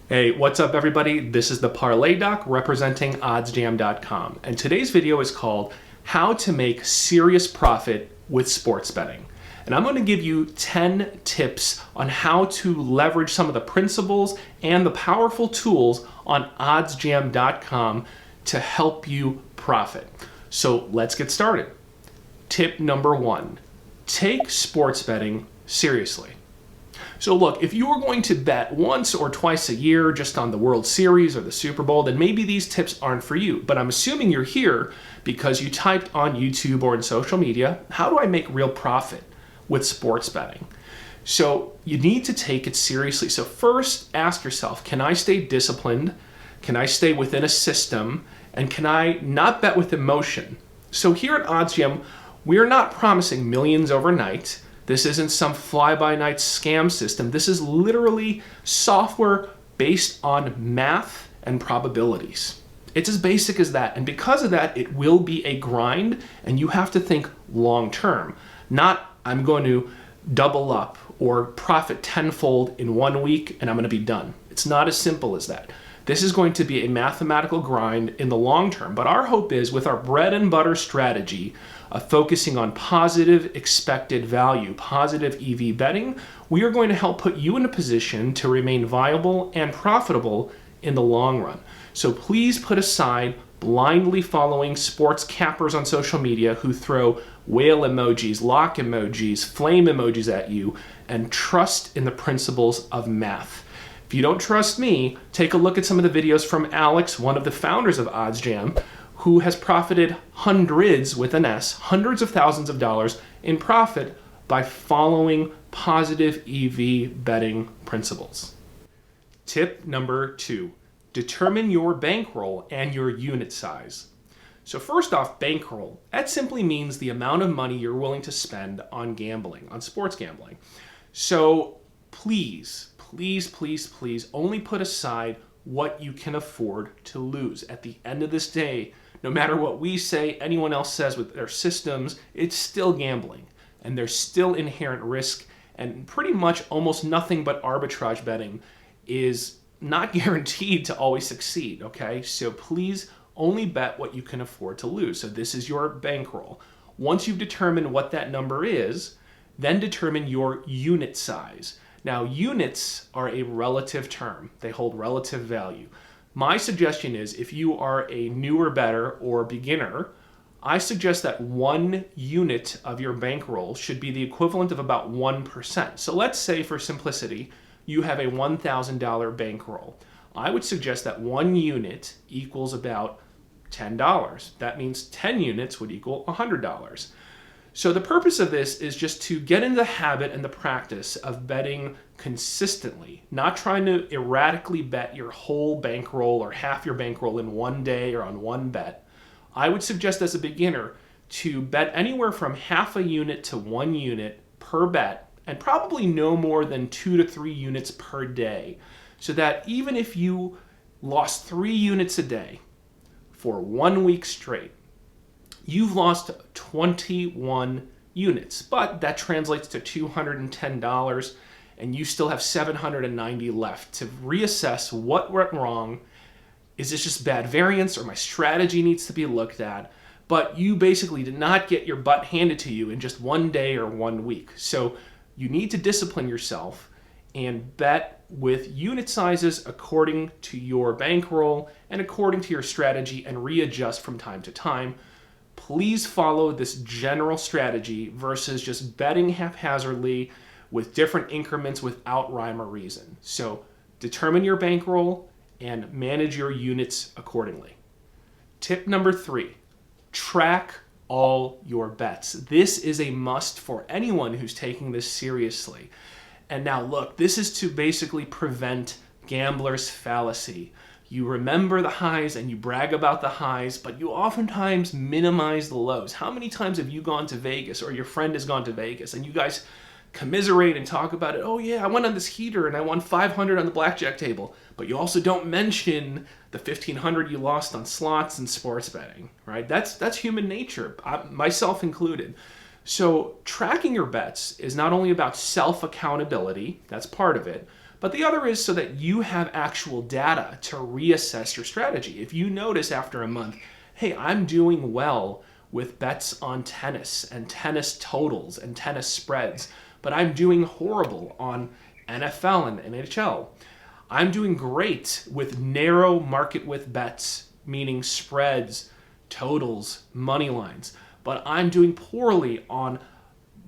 Hey, what's up everybody? This is the Parlay Doc representing OddsJam.com, and today's video is called How to Make Serious Profit with Sports Betting. And I'm going to give you 10 tips on how to leverage some of the principles and the powerful tools on OddsJam.com to help you profit. So let's get started. Tip number 1, take sports betting seriously. So look, if you are going to bet once or twice a year just on the World Series or the Super Bowl, then maybe these tips aren't for you. But I'm assuming you're here because you typed on YouTube or in social media, how do I make real profit with sports betting? So you need to take it seriously. So first, ask yourself, can I stay disciplined? Can I stay within a system? And can I not bet with emotion? So here at OddsJam, we are not promising millions overnight. This isn't some fly-by-night scam system. This is literally software based on math and probabilities. It's as basic as that. And because of that, it will be a grind, and you have to think long-term. Not, I'm going to double up or profit tenfold in 1 week and I'm going to be done. It's not as simple as that. This is going to be a mathematical grind in the long term. But our hope is, with our bread and butter strategy of focusing on positive expected value, positive EV betting, we are going to help put you in a position to remain viable and profitable in the long run. So please put aside blindly following sports cappers on social media who throw whale emojis, lock emojis, flame emojis at you, and trust in the principles of math. If you don't trust me, take a look at some of the videos from Alex, one of the founders of OddsJam, who has profited hundreds, with an S, hundreds of thousands of dollars in profit by following positive EV betting principles. Tip number 2, determine your bankroll and your unit size. So first off, bankroll. That simply means the amount of money you're willing to spend on gambling, on sports gambling. So please only put aside what you can afford to lose. At the end of this day, no matter what we say, anyone else says with their systems, it's still gambling. And there's still inherent risk, and pretty much almost nothing but arbitrage betting is not guaranteed to always succeed, okay? So please only bet what you can afford to lose. So this is your bankroll. Once you've determined what that number is, then determine your unit size. Now, units are a relative term. They hold relative value. My suggestion is, if you are a newer bettor or beginner, I suggest that 1 unit of your bankroll should be the equivalent of about 1%. So let's say, for simplicity, you have a $1,000 bankroll. I would suggest that 1 unit equals about $10. That means 10 units would equal $100. So the purpose of this is just to get into the habit and the practice of betting consistently, not trying to erratically bet your whole bankroll or half your bankroll in one day or on one bet. I would suggest as a beginner to bet anywhere from half a unit to 1 unit per bet, and probably no more than 2 to 3 units per day, so that even if you lost 3 units a day for 1 week straight, you've lost 21 units, but that translates to $210, and you still have $790 left to reassess what went wrong. Is this just bad variance, or my strategy needs to be looked at? But you basically did not get your butt handed to you in just 1 day or 1 week. So you need to discipline yourself and bet with unit sizes according to your bankroll and according to your strategy, and readjust from time to time. Please follow this general strategy versus just betting haphazardly with different increments without rhyme or reason. So determine your bankroll and manage your units accordingly. Tip number 3, track all your bets. This is a must for anyone who's taking this seriously. And now look, this is to basically prevent gambler's fallacy. You remember the highs and you brag about the highs, but you oftentimes minimize the lows. How many times have you gone to Vegas, or your friend has gone to Vegas, and you guys commiserate and talk about it? Oh yeah, I went on this heater and I won 500 on the blackjack table. But you also don't mention the 1,500 you lost on slots and sports betting, right? That's human nature, myself included. So tracking your bets is not only about self-accountability, that's part of it, But the other is so that you have actual data to reassess your strategy. If you notice after a month, hey, I'm doing well with bets on tennis and tennis totals and tennis spreads, but I'm doing horrible on NFL and NHL. I'm doing great with narrow market width bets, meaning spreads, totals, money lines, but I'm doing poorly on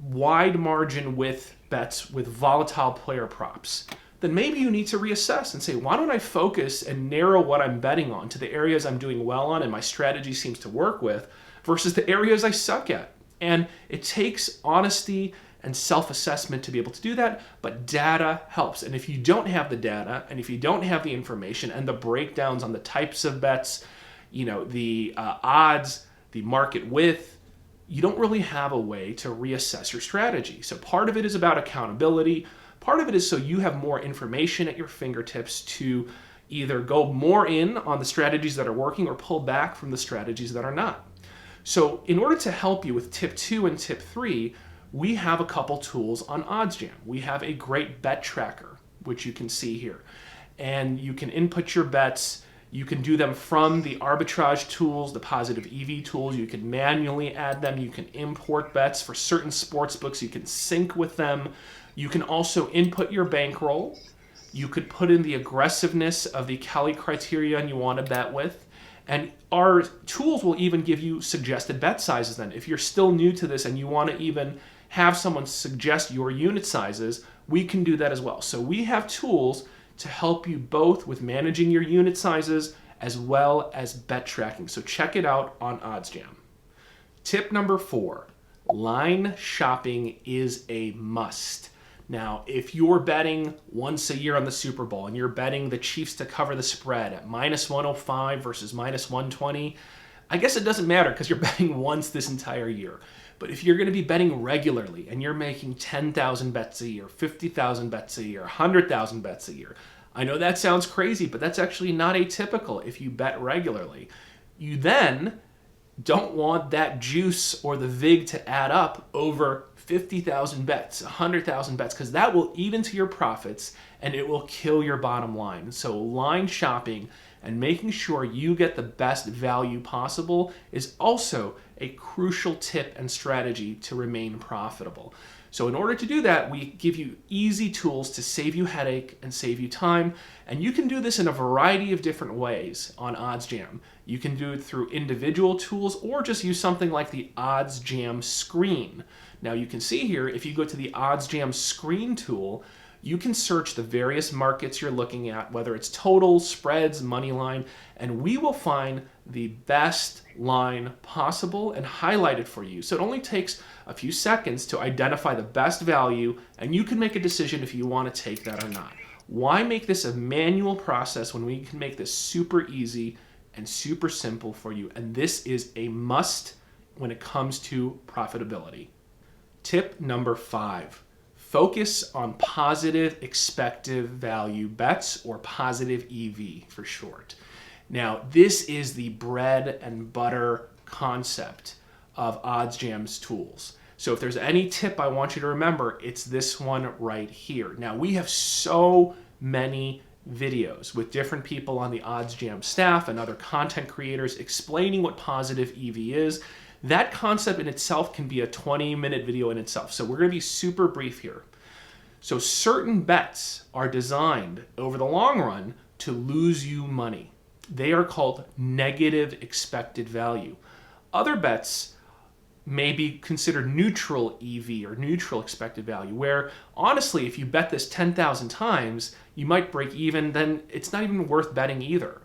wide margin width bets with volatile player props. Then maybe you need to reassess and say, why don't I focus and narrow what I'm betting on to the areas I'm doing well on and my strategy seems to work with versus the areas I suck at. And it takes honesty and self-assessment to be able to do that, but data helps. And if you don't have the data and if you don't have the information and the breakdowns on the types of bets, the odds, the market width, you don't really have a way to reassess your strategy. So part of it is about accountability. Part of it is so you have more information at your fingertips to either go more in on the strategies that are working or pull back from the strategies that are not. So in order to help you with tip 2 and tip 3, we have a couple tools on OddsJam. We have a great bet tracker, which you can see here. And you can input your bets. You can do them from the arbitrage tools, the positive EV tools. You can manually add them. You can import bets for certain sports books. You can sync with them. You can also input your bankroll. You could put in the aggressiveness of the Kelly criterion you want to bet with. And our tools will even give you suggested bet sizes then. If you're still new to this and you want to even have someone suggest your unit sizes, we can do that as well. So we have tools to help you both with managing your unit sizes as well as bet tracking. So check it out on OddsJam. Tip number 4, line shopping is a must. Now, if you're betting once a year on the Super Bowl and you're betting the Chiefs to cover the spread at -105 versus -120, I guess it doesn't matter because you're betting once this entire year. But if you're going to be betting regularly and you're making 10,000 bets a year, 50,000 bets a year, 100,000 bets a year, I know that sounds crazy, but that's actually not atypical if you bet regularly. You then don't want that juice or the VIG to add up over 50,000 bets, 100,000 bets, because that will eat into your profits and it will kill your bottom line. So line shopping and making sure you get the best value possible is also a crucial tip and strategy to remain profitable. So in order to do that, we give you easy tools to save you headache and save you time. And you can do this in a variety of different ways on OddsJam. You can do it through individual tools or just use something like the OddsJam screen. Now you can see here, if you go to the OddsJam screen tool, you can search the various markets you're looking at, whether it's totals, spreads, money line, and we will find the best line possible and highlight it for you. So it only takes a few seconds to identify the best value, and you can make a decision if you want to take that or not. Why make this a manual process when we can make this super easy and super simple for you? And this is a must when it comes to profitability. Tip number 5. Focus on positive expected value bets, or positive EV for short. Now, this is the bread and butter concept of OddsJam's tools. So if there's any tip I want you to remember, it's this one right here. Now, we have so many videos with different people on the OddsJam staff and other content creators explaining what positive EV is. That concept in itself can be a 20-minute video in itself. So we're going to be super brief here. So certain bets are designed over the long run to lose you money. They are called negative expected value. Other bets may be considered neutral EV or neutral expected value, where honestly, if you bet this 10,000 times, you might break even, then it's not even worth betting either.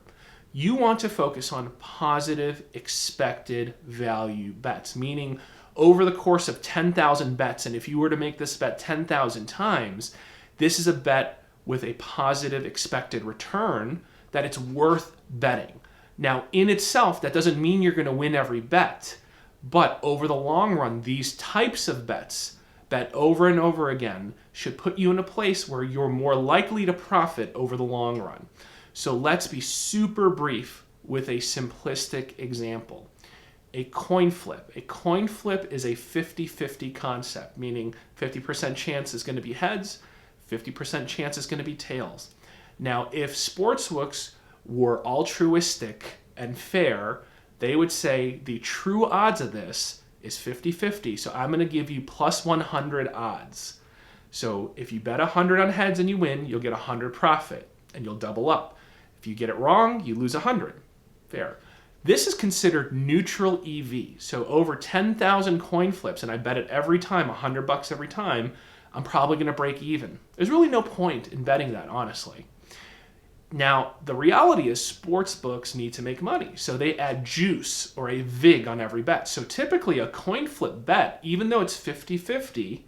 You want to focus on positive expected value bets, meaning over the course of 10,000 bets, and if you were to make this bet 10,000 times, this is a bet with a positive expected return that it's worth betting. Now, in itself, that doesn't mean you're going to win every bet, but over the long run, these types of bets, bet over and over again, should put you in a place where you're more likely to profit over the long run. So let's be super brief with a simplistic example. A coin flip. A coin flip is a 50-50 concept, meaning 50% chance is going to be heads, 50% chance it's going to be tails. Now, if sportsbooks were altruistic and fair, they would say the true odds of this is 50-50. So I'm going to give you plus 100 odds. So if you bet 100 on heads and you win, you'll get 100 profit and you'll double up. If you get it wrong, you lose 100. Fair. This is considered neutral EV. So over 10,000 coin flips, and I bet it every time, $100 every time, I'm probably going to break even. There's really no point in betting that, honestly. Now, the reality is sportsbooks need to make money, so they add juice or a vig on every bet. So typically a coin flip bet, even though it's 50-50,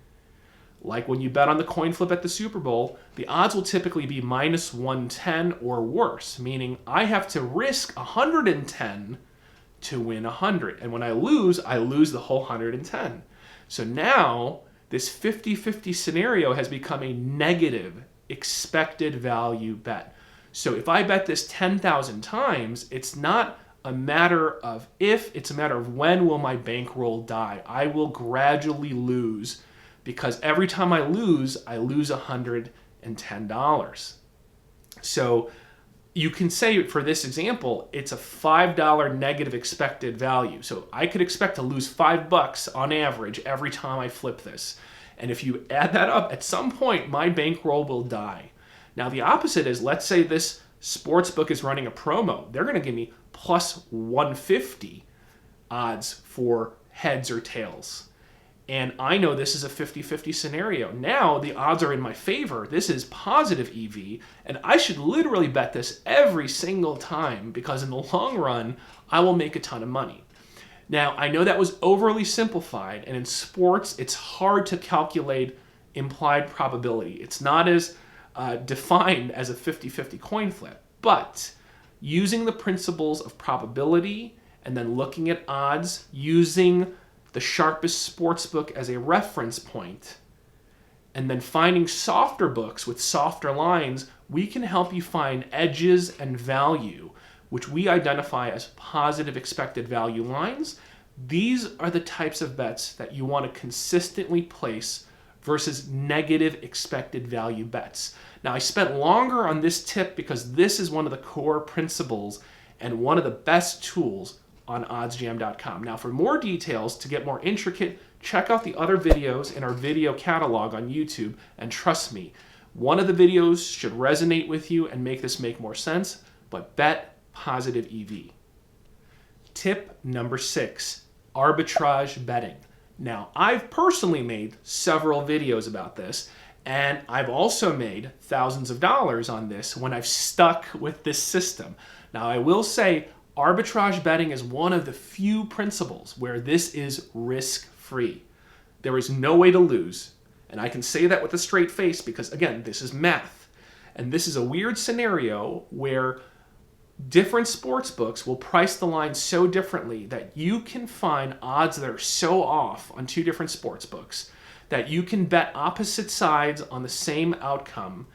like when you bet on the coin flip at the Super Bowl, the odds will typically be minus 110 or worse, meaning I have to risk 110 to win 100. And when I lose the whole 110. So now this 50-50 scenario has become a negative expected value bet. So if I bet this 10,000 times, it's not a matter of if, it's a matter of when will my bankroll die. I will gradually lose because every time I lose $110. So you can say for this example, it's a $5 negative expected value. So I could expect to lose $5 on average every time I flip this. And if you add that up, at some point, my bankroll will die. Now, the opposite is, let's say this sportsbook is running a promo. They're going to give me plus 150 odds for heads or tails. And I know this is a 50-50 scenario. Now, the odds are in my favor. This is positive EV, and I should literally bet this every single time because in the long run, I will make a ton of money. Now, I know that was overly simplified, and in sports, it's hard to calculate implied probability. It's not as defined as a 50-50 coin flip, but using the principles of probability and then looking at odds, using the sharpest sportsbook as a reference point, and then finding softer books with softer lines, we can help you find edges and value, which we identify as positive expected value lines. These are the types of bets that you want to consistently place versus negative expected value bets. Now, I spent longer on this tip because this is one of the core principles and one of the best tools on OddsJam.com. Now, for more details, to get more intricate, check out the other videos in our video catalog on YouTube, and trust me, one of the videos should resonate with you and make this make more sense, but bet positive EV. Tip number 6, arbitrage betting. Now, I've personally made several videos about this, and I've also made thousands of dollars on this when I've stuck with this system. Now, I will say arbitrage betting is one of the few principles where this is risk-free. There is no way to lose, and I can say that with a straight face because, again, this is math. And this is a weird scenario where different sports books will price the line so differently that you can find odds that are so off on two different sports books that you can bet opposite sides on the same outcome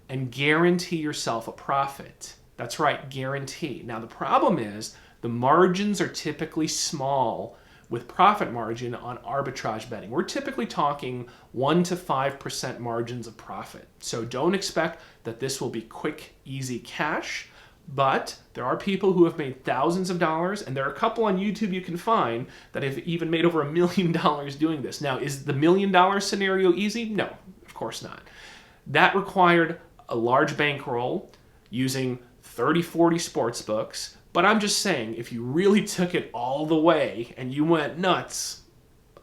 and guarantee yourself a profit. That's right, guarantee. Now, the problem is the margins are typically small with profit margin on arbitrage betting. We're typically talking 1 to 5% margins of profit. So don't expect that this will be quick, easy cash. But there are people who have made thousands of dollars, and there are a couple on YouTube you can find that have even made over $1 million doing this. Now, is the $1 million scenario easy? No, of course not. That required a large bankroll using 30, 40 sports books. But I'm just saying, if you really took it all the way and you went nuts,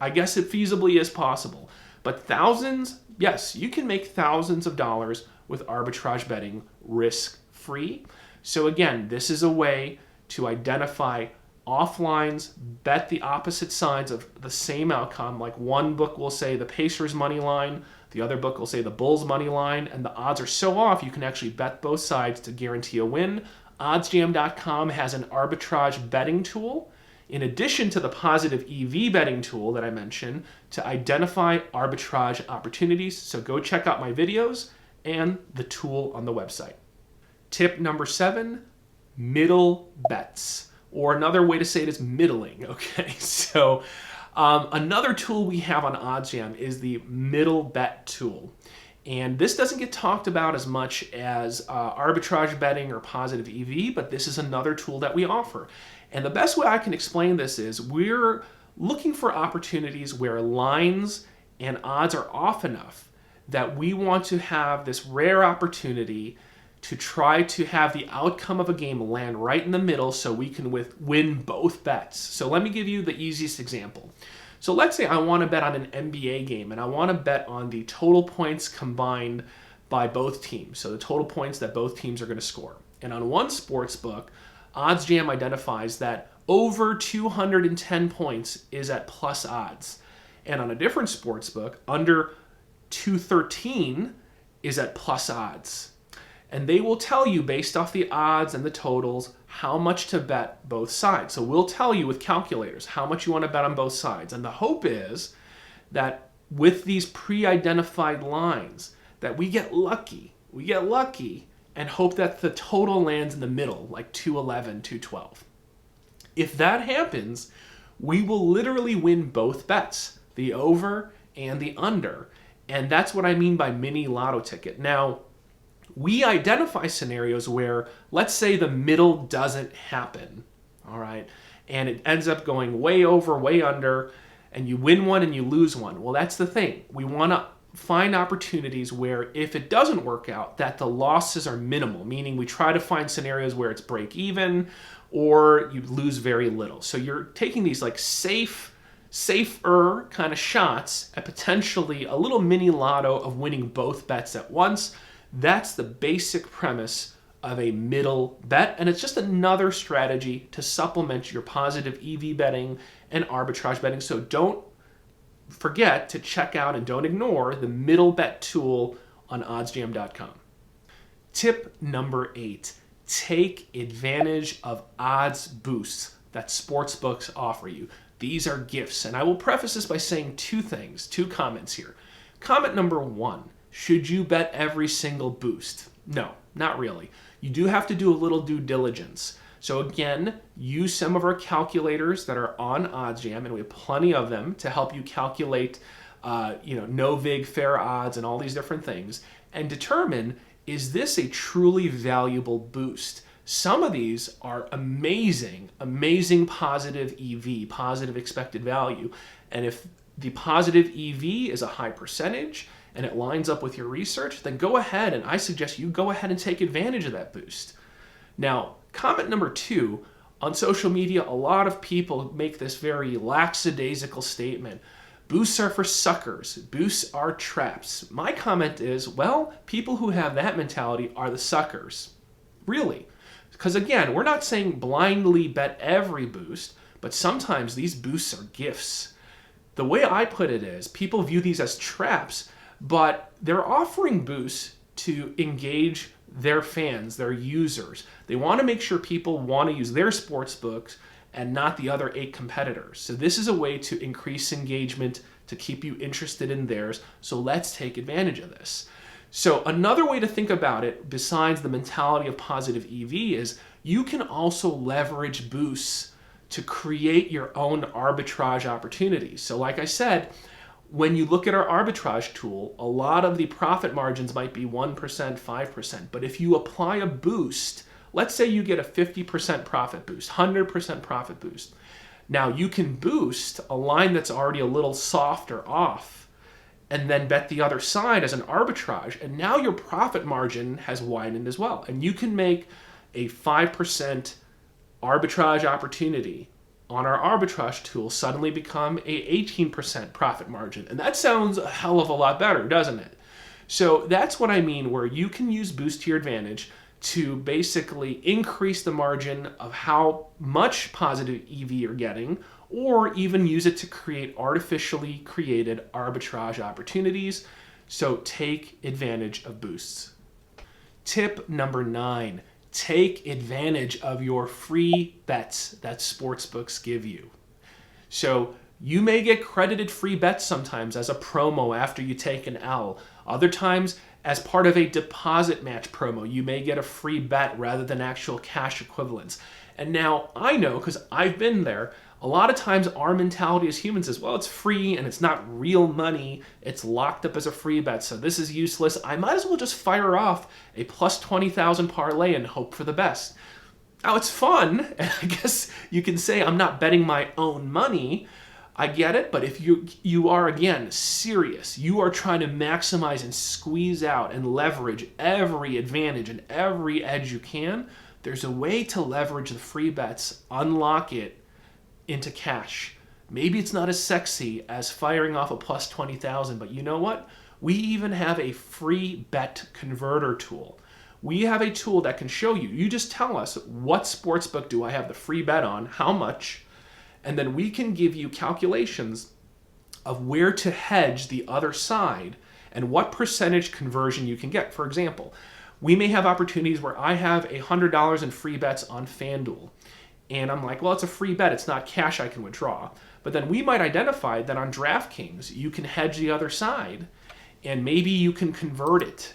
I guess it feasibly is possible. But thousands, yes, you can make thousands of dollars with arbitrage betting risk-free. So again, this is a way to identify off lines, bet the opposite sides of the same outcome. Like one book will say the Pacers money line, the other book will say the Bulls money line, and the odds are so off you can actually bet both sides to guarantee a win. OddsJam.com has an arbitrage betting tool, in addition to the positive EV betting tool that I mentioned, to identify arbitrage opportunities. So go check out my videos and the tool on the website. Tip number 7, middle bets. Or another way to say it is middling, okay? So another tool we have on OddsJam is the middle bet tool. And this doesn't get talked about as much as arbitrage betting or positive EV, but this is another tool that we offer. And the best way I can explain this is we're looking for opportunities where lines and odds are off enough that we want to have this rare opportunity to try to have the outcome of a game land right in the middle so we can win both bets. So let me give you the easiest example. So let's say I want to bet on an NBA game and I want to bet on the total points combined by both teams. So the total points that both teams are going to score. And on one sports book, OddsJam identifies that over 210 points is at plus odds. And on a different sports book, under 213 is at plus odds. And they will tell you based off the odds and the totals how much to bet both sides. So we'll tell you with calculators how much you want to bet on both sides. And the hope is that with these pre-identified lines that we get lucky and hope that the total lands in the middle, like 211, 212. If that happens, we will literally win both bets, the over and the under. And that's what I mean by mini lotto ticket. Now, we identify scenarios where, let's say the middle doesn't happen, all right, and it ends up going way over, way under, and you win one and you lose one. Well, that's the thing. We want to find opportunities where if it doesn't work out, that the losses are minimal, meaning we try to find scenarios where it's break even or you lose very little. So you're taking these like safer kind of shots at potentially a little mini lotto of winning both bets at once. That's the basic premise of a middle bet, and it's just another strategy to supplement your positive EV betting and arbitrage betting. So don't forget to check out and don't ignore the middle bet tool on oddsjam.com. Tip number 8, take advantage of odds boosts that sportsbooks offer you. These are gifts, and I will preface this by saying two comments here. Comment number 1. Should you bet every single boost? No, not really. You do have to do a little due diligence. So again, use some of our calculators that are on OddsJam, and we have plenty of them to help you calculate, no vig, fair odds, and all these different things, and determine, is this a truly valuable boost? Some of these are amazing positive EV, positive expected value, and if the positive EV is a high percentage, and it lines up with your research, then go ahead, and I suggest you go ahead and take advantage of that boost. Now, comment number 2, on social media, a lot of people make this very lackadaisical statement. Boosts are for suckers. Boosts are traps. My comment is, well, people who have that mentality are the suckers. Really. Because again, we're not saying blindly bet every boost, but sometimes these boosts are gifts. The way I put it is, people view these as traps, but they're offering boosts to engage their fans, their users. They want to make sure people want to use their sports books and not the other 8 competitors. So this is a way to increase engagement, to keep you interested in theirs. So let's take advantage of this. So another way to think about it, besides the mentality of positive EV, is you can also leverage boosts to create your own arbitrage opportunities. So like I said, when you look at our arbitrage tool, a lot of the profit margins might be 1%, 5%. But if you apply a boost, let's say you get a 50% profit boost, 100% profit boost. Now you can boost a line that's already a little soft or off and then bet the other side as an arbitrage. And now your profit margin has widened as well. And you can make a 5% arbitrage opportunity on our arbitrage tool suddenly become a 18% profit margin. And that sounds a hell of a lot better, doesn't it? So that's what I mean, where you can use boost to your advantage to basically increase the margin of how much positive EV you're getting, or even use it to create artificially created arbitrage opportunities. So take advantage of boosts. Tip number 9. Take advantage of your free bets that sportsbooks give you. So you may get credited free bets sometimes as a promo after you take an L. Other times, as part of a deposit match promo, you may get a free bet rather than actual cash equivalents. And now I know, because I've been there, A lot of times our mentality as humans is, well, it's free and it's not real money. It's locked up as a free bet, so this is useless. I might as well just fire off a plus 20,000 parlay and hope for the best. Now, it's fun, and I guess you can say I'm not betting my own money. I get it, but if you are, again, serious, you are trying to maximize and squeeze out and leverage every advantage and every edge you can, there's a way to leverage the free bets, unlock it into cash. Maybe it's not as sexy as firing off a plus 20,000, but you know what? We even have a free bet converter tool. We have a tool that can show you. You just tell us, what sportsbook do I have the free bet on, how much, and then we can give you calculations of where to hedge the other side and what percentage conversion you can get. For example, we may have opportunities where I have $100 in free bets on FanDuel. And I'm like, well, it's a free bet. It's not cash I can withdraw. But then we might identify that on DraftKings, you can hedge the other side, and maybe you can convert it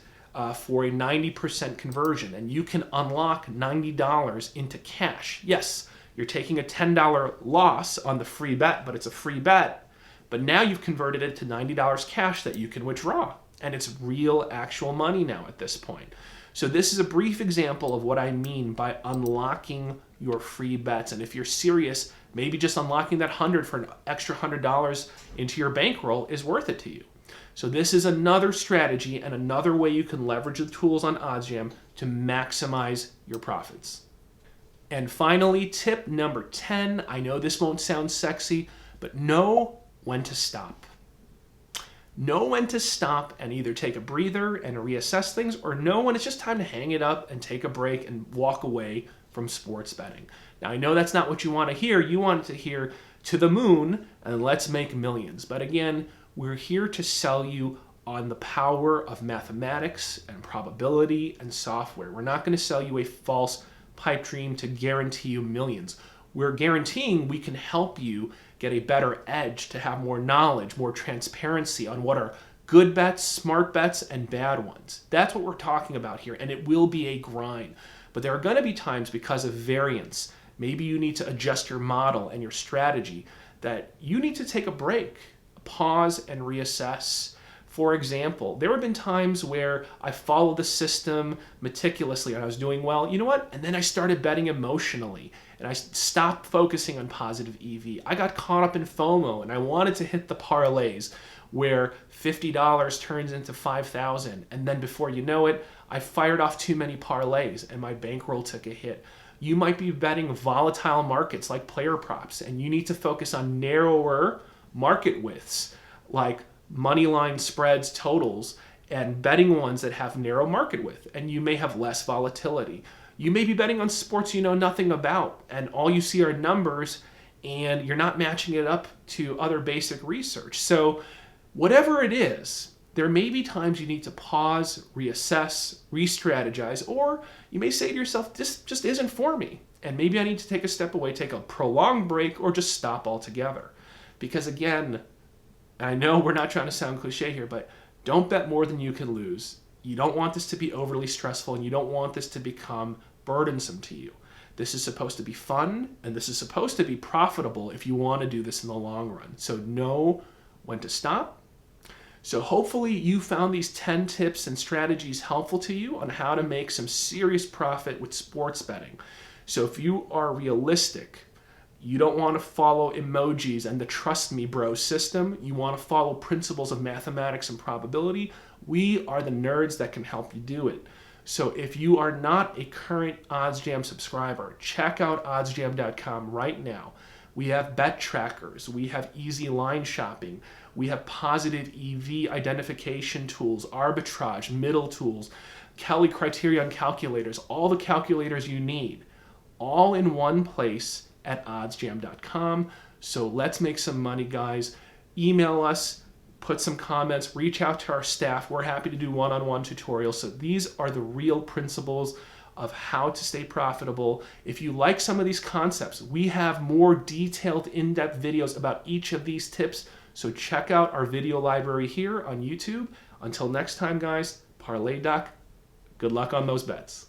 for a 90% conversion, and you can unlock $90 into cash. Yes, you're taking a $10 loss on the free bet, but it's a free bet. But now you've converted it to $90 cash that you can withdraw. And it's real, actual money now at this point. So this is a brief example of what I mean by unlocking your free bets. And if you're serious, maybe just unlocking that 100 for an extra $100 into your bankroll is worth it to you. So this is another strategy and another way you can leverage the tools on OddsJam to maximize your profits. And finally, tip number 10. I know this won't sound sexy, but know when to stop. Know when to stop and either take a breather and reassess things, or know when it's just time to hang it up and take a break and walk away from sports betting. Now, I know that's not what you want to hear. You want to hear to the moon and let's make millions. But again, we're here to sell you on the power of mathematics and probability and software. We're not going to sell you a false pipe dream to guarantee you millions. We're guaranteeing we can help you get a better edge, to have more knowledge, more transparency on what are good bets, smart bets, and bad ones. That's what we're talking about here, and it will be a grind. But there are going to be times, because of variance, maybe you need to adjust your model and your strategy, that you need to take a break, pause, and reassess. For example, there have been times where I followed the system meticulously and I was doing well. You know what? And then I started betting emotionally and I stopped focusing on positive EV. I got caught up in FOMO and I wanted to hit the parlays where $50 turns into $5,000. And then before you know it, I fired off too many parlays and my bankroll took a hit. You might be betting volatile markets like player props, and you need to focus on narrower market widths like money line spreads, totals, and betting ones that have narrow market width, and you may have less volatility. You may be betting on sports you know nothing about, and all you see are numbers, and you're not matching it up to other basic research. So whatever it is, there may be times you need to pause, reassess, re-strategize, or you may say to yourself, this just isn't for me, and maybe I need to take a step away, take a prolonged break, or just stop altogether. Because again, I know we're not trying to sound cliche here, but don't bet more than you can lose. You don't want this to be overly stressful, and you don't want this to become burdensome to you. This is supposed to be fun, and this is supposed to be profitable if you want to do this in the long run. So know when to stop. So hopefully you found these 10 tips and strategies helpful to you on how to make some serious profit with sports betting. So if you are realistic, you don't want to follow emojis and the trust me bro system. You want to follow principles of mathematics and probability. We are the nerds that can help you do it. So if you are not a current OddsJam subscriber, check out oddsjam.com right now. We have bet trackers. We have easy line shopping. We have positive EV identification tools, arbitrage, middle tools, Kelly criterion calculators, all the calculators you need, all in one place at oddsjam.com. So let's make some money, guys. Email us, put some comments, reach out to our staff. We're happy to do one-on-one tutorials. So these are the real principles of how to stay profitable. If you like some of these concepts, we have more detailed, in-depth videos about each of these tips. So check out our video library here on YouTube. Until next time, guys, Parlay Doc, good luck on those bets.